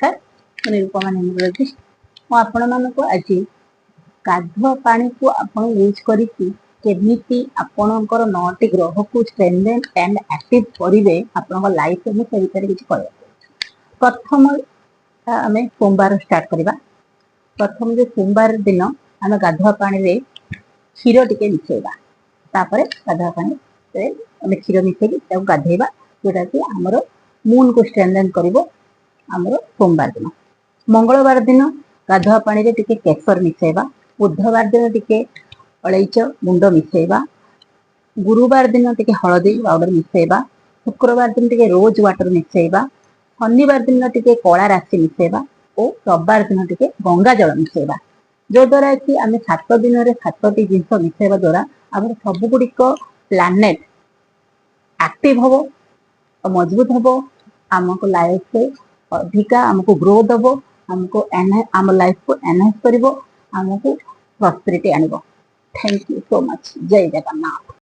नमस्कार निरुपमा न्यूरोलॉजिस्ट आपण मानक आज गाधुआ पानी को आपण यूज करके केमिति आपणकर 9टी ग्रह को स्ट्रेंथेन एंड एक्टिव करिवे आपन लाइफ में से विचार किछ कहबो। प्रथम आमे सोमवार स्टार्ट करबा। प्रथम जे सोमवार दिन आमे गाधुआ पानी रे क्षीर टिके मिसेबा। तापरे गाधुआ पानी रे आमे क्षीर मिसेबी ताको गाधेबा जोटा कि हमरो मून को स्ट्रेंथेन करिवो। हमरो सोमवार दिन मंगलवार दिन गाधुआ पानी रे टिके केसर मिसेबा। बुधवार दिन टिके अलैच गुंड मिसेबा। गुरुवार दिन टिके हळदी पाउडर मिसेबा। शुक्रवार दिन टिके रोज वाटर मिसेबा। शनिवार दिन टिके कला राशि मिसेबा और रविवार दिन टिके गंगा जल मिसेबा। जो द्वारा कि आमे 7 दिन रे 7टी जिंस मिसेबा द्वारा हमर सब गुडिक प्लैनेट एक्टिव होबो और मजबूत होबो। हमको लाइफ से अधिका हमको ग्रो दबो। हमको आम लाइफ को एनहांस करिवो। हमको प्रॉस्पेरिटी आनिवो। Thank you so much. जय जगन्नाथ।